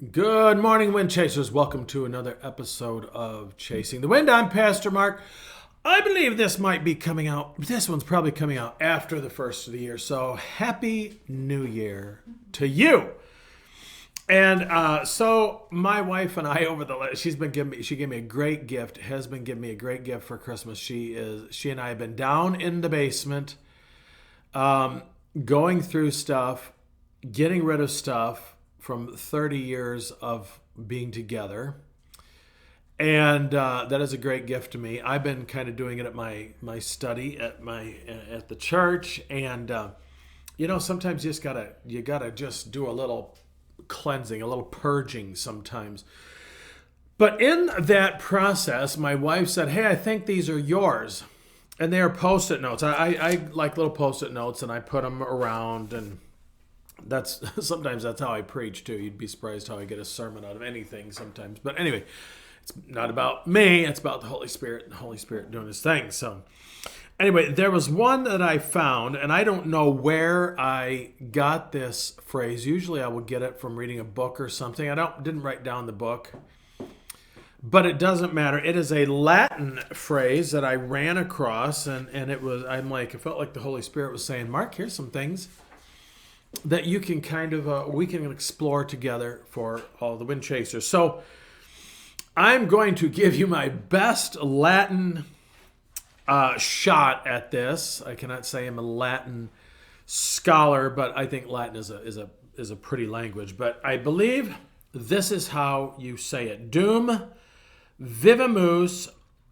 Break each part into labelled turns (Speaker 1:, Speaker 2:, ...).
Speaker 1: Good morning, Wind Chasers. Welcome to another episode of Chasing the Wind. I'm Pastor Mark. I believe this might be coming out. This one's probably coming out after the first of the year. So happy New Year to you. And so my wife and I she gave me a great gift. Has been giving me a great gift for Christmas. She and I have been down in the basement, going through stuff, getting rid of stuff from 30 years of being together. And that is a great gift to me. I've been kind of doing it at my study at the church, and sometimes you gotta just do a little cleansing, a little purging sometimes. But in that process, my wife said, "Hey, I think these are yours," and they are Post-it notes. I like little Post-it notes, and I put them around, and sometimes that's how I preach too. You'd be surprised how I get a sermon out of anything sometimes. But anyway, it's not about me. It's about the Holy Spirit. The Holy Spirit doing His thing. So anyway, there was one that I found, and I don't know where I got this phrase. Usually, I would get it from reading a book or something. Didn't write down the book, but it doesn't matter. It is a Latin phrase that I ran across, and it felt like the Holy Spirit was saying, "Mark, here's some things that you can we can explore together for all the Wind Chasers." So I'm going to give you my best Latin shot at this. I cannot say I'm a Latin scholar, but I think Latin is a pretty language. But I believe this is how you say it: Dum vivamus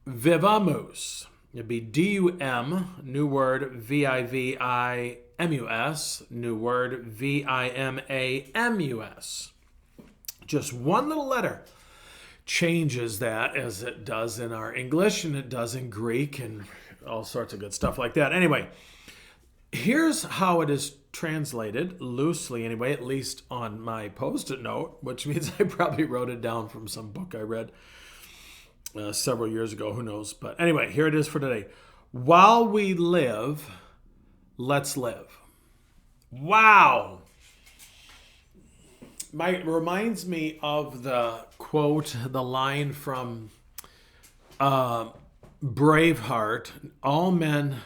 Speaker 1: vivamus. It'd be D-U-M, new word, V-I-V-I-M-U-S, new word, V-I-M-A-M-U-S. Just one little letter changes that, as it does in our English and it does in Greek and all sorts of good stuff like that. Anyway, here's how it is translated, loosely anyway, at least on my Post-it note, which means I probably wrote it down from some book I read several years ago, who knows. But anyway, here it is for today. While we live, let's live. Wow. Reminds me of the quote, the line from Braveheart: "All men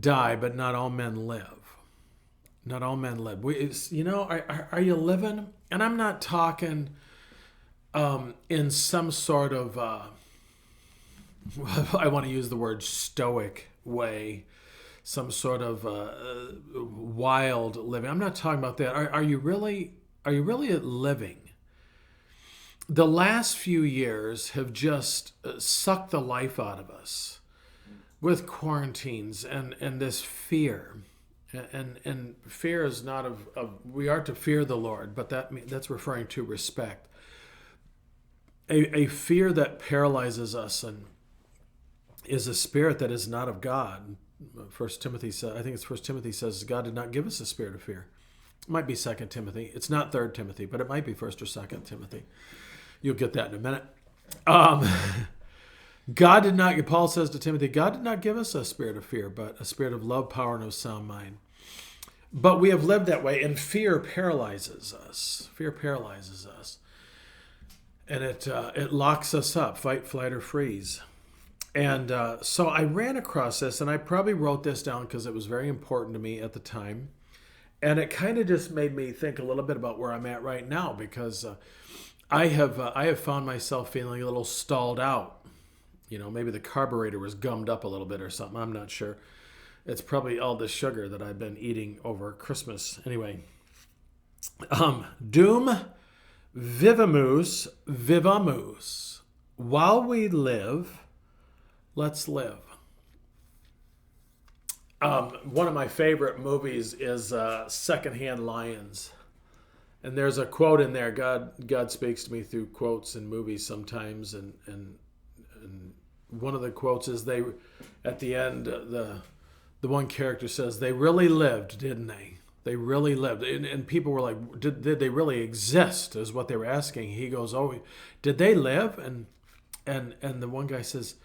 Speaker 1: die, but not all men live." Not all men live. Are you living? And I'm not talking in some sort of, I want to use the word stoic way, some sort of wild living. I'm not talking about that. Are you really living? The last few years have just sucked the life out of us with quarantines and this fear. And fear is not we are to fear the Lord, but that's referring to respect. A fear that paralyzes us and is a spirit that is not of God. First Timothy says God did not give us a spirit of fear. It might be Second Timothy. It's not Third Timothy, but it might be First or Second Timothy. You'll get that in a minute. God did not. Paul says to Timothy, God did not give us a spirit of fear, but a spirit of love, power, and of sound mind. But we have lived that way, and fear paralyzes us. Fear paralyzes us. And it locks us up, fight, flight, or freeze. And so I ran across this, and I probably wrote this down because it was very important to me at the time. And it kind of just made me think a little bit about where I'm at right now, because I have found myself feeling a little stalled out. Maybe the carburetor was gummed up a little bit or something. I'm not sure. It's probably all the sugar that I've been eating over Christmas. Anyway, Dum vivamus vivamus. While we live, let's live. One of my favorite movies is Secondhand Lions. And there's a quote in there. God speaks to me through quotes in movies sometimes, and one of the quotes is at the end, the one character says, "They really lived, didn't they? They really lived." And people were like, did they really exist, is what they were asking. He goes, "Oh, did they live?" And the one guy says,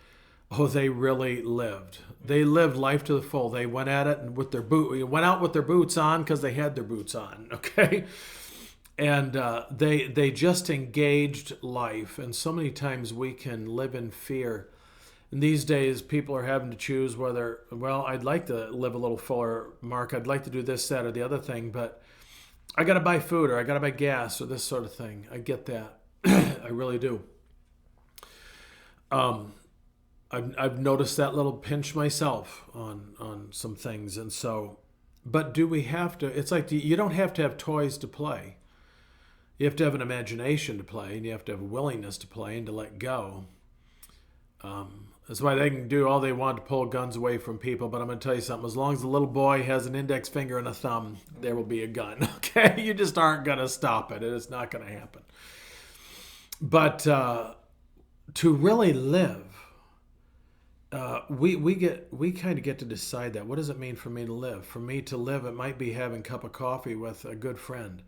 Speaker 1: "Oh, they really lived. They lived life to the full. They went at it and went out with their boots on because they had their boots on." Okay. And they just engaged life. And so many times we can live in fear. And these days, people are having to choose whether, well, I'd like to live a little fuller, Mark. I'd like to do this, that, or the other thing, but I got to buy food or I got to buy gas or this sort of thing. I get that. I really do. I've noticed that little pinch myself on some things. And so, but do we have to? It's like you don't have to have toys to play. You have to have an imagination to play, and you have to have a willingness to play and to let go. That's why they can do all they want to pull guns away from people. But I'm going to tell you something. As long as the little boy has an index finger and a thumb, there will be a gun. Okay? You just aren't going to stop it. It is not going to happen. But to really live, we kind of get to decide that. What does it mean for me to live? For me to live, it might be having a cup of coffee with a good friend.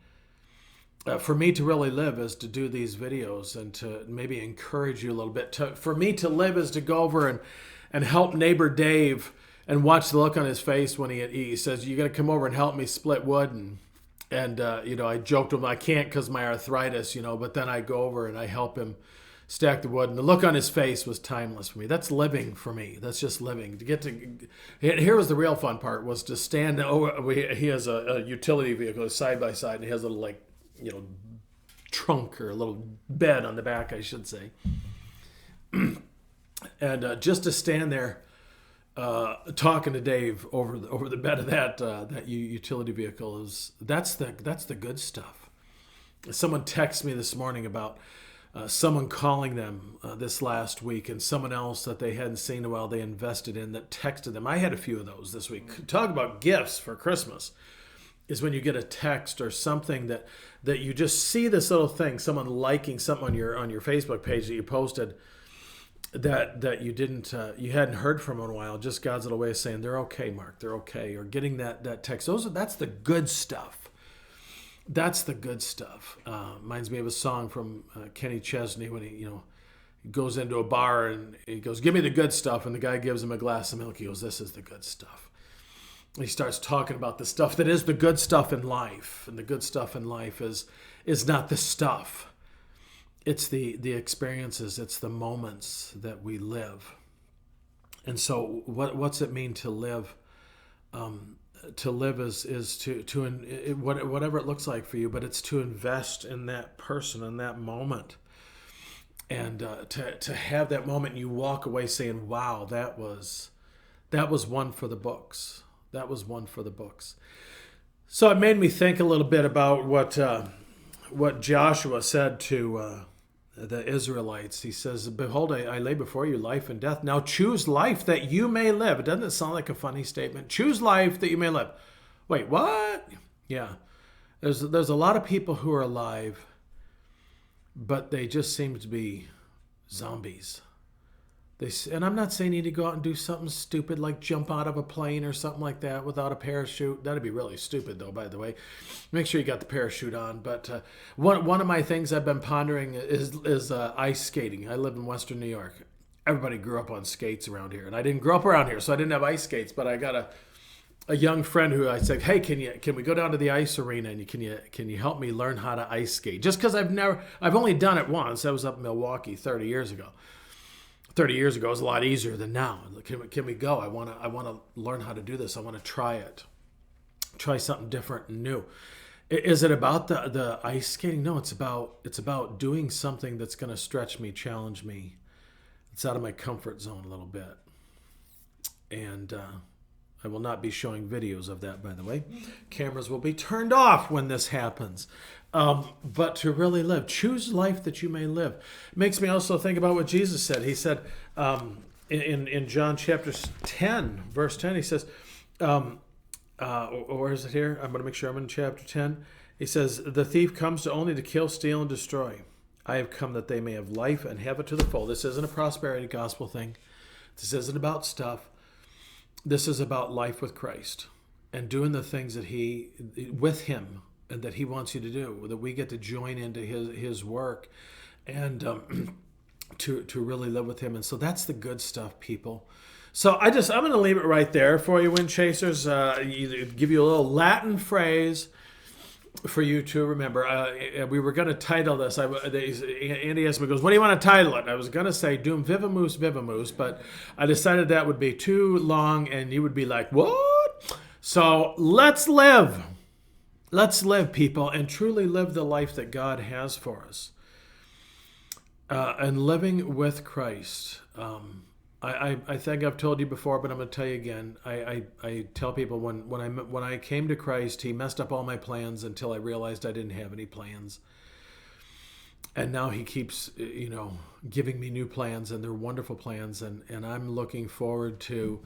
Speaker 1: For me to really live is to do these videos and to maybe encourage you a little bit. For me to live is to go over and help neighbor Dave and watch the look on his face when he says, "You got to come over and help me split wood." And I joked with him, I can't because my arthritis, but then I go over and I help him stack the wood. And the look on his face was timeless for me. That's living for me. That's just living. Here was the real fun part, was to stand over. He has a utility vehicle side by side, and he has a little trunk or a little bed on the back, I should say. And just to stand there talking to Dave over the bed of that utility vehicle that's the good stuff. Someone texted me this morning about someone calling them this last week, and someone else that they hadn't seen in a while they invested in that texted them. I had a few of those this week. Talk about gifts for Christmas. Is when you get a text or something that you just see this little thing, someone liking something on your Facebook page that you posted that you hadn't heard from in a while. Just God's little way of saying they're okay, Mark, they're okay, or getting that text. That's the good stuff. That's the good stuff. Reminds me of a song from Kenny Chesney when he goes into a bar and he goes, "Give me the good stuff," and the guy gives him a glass of milk. He goes, "This is the good stuff." He starts talking about the stuff that is the good stuff in life. And the good stuff in life is not the stuff. It's the experiences. It's the moments that we live. And so what's it mean to live? To live is to whatever it looks like for you, but it's to invest in that person, in that moment. And to have that moment and you walk away saying, wow, that was one for the books. That was one for the books. So it made me think a little bit about what Joshua said to the Israelites. He says, "Behold, I lay before you life and death. Now choose life that you may live." Doesn't it sound like a funny statement? Choose life that you may live. Wait, what? Yeah. There's a lot of people who are alive, but they just seem to be zombies. And I'm not saying you need to go out and do something stupid like jump out of a plane or something like that without a parachute. That'd be really stupid, though, by the way. Make sure you got the parachute on. But one of my things I've been pondering is ice skating. I live in Western New York. Everybody grew up on skates around here. And I didn't grow up around here, so I didn't have ice skates. But I got a young friend who I said, "Hey, can we go down to the ice arena and can you help me learn how to ice skate?" Just because I've only done it once. I was up in Milwaukee 30 years ago. 30 years ago was a lot easier than now. Can we go? I want to learn how to do this. I want to try it. Try something different and new. Is it about the ice skating? No, it's about doing something that's going to stretch me, challenge me. It's out of my comfort zone a little bit. And I will not be showing videos of that, by the way. Cameras will be turned off when this happens. But to really live, choose life that you may live. It makes me also think about what Jesus said. He said in John chapter 10, verse 10, he says, where is it here? I'm going to make sure I'm in chapter 10. He says, "The thief comes only to kill, steal, and destroy. I have come that they may have life and have it to the full." This isn't a prosperity gospel thing. This isn't about stuff. This is about life with Christ and doing the things that with him, and that he wants you to do, that we get to join into his work and to really live with him. And so that's the good stuff, people. So I'm going to leave it right there for you, Wind Chasers. Give you a little Latin phrase for you to remember. We were going to title this. Andy asked me, goes, "What do you want to title it?" I was going to say "Dum Vivamus Vivamus," but I decided that would be too long, and you would be like, "What?" So let's live. Let's live, people, and truly live the life that God has for us. And living with Christ. I think I've told you before, but I'm going to tell you again. I tell people when I came to Christ, He messed up all my plans until I realized I didn't have any plans. And now He keeps, giving me new plans, and they're wonderful plans. And I'm looking forward to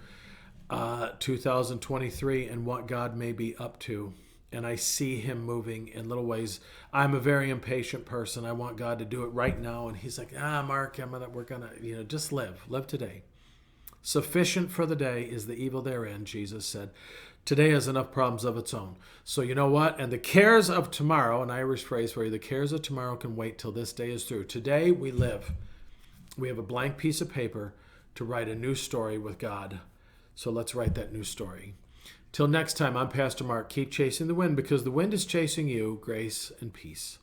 Speaker 1: 2023 and what God may be up to. And I see Him moving in little ways. I'm a very impatient person. I want God to do it right now. And He's like, Mark, we're gonna, just live today. Sufficient for the day is the evil therein, Jesus said. Today has enough problems of its own. So you know what? And the cares of tomorrow, an Irish phrase for you, the cares of tomorrow can wait till this day is through. Today we live. We have a blank piece of paper to write a new story with God. So let's write that new story. Till next time, I'm Pastor Mark. Keep chasing the wind, because the wind is chasing you. Grace and peace.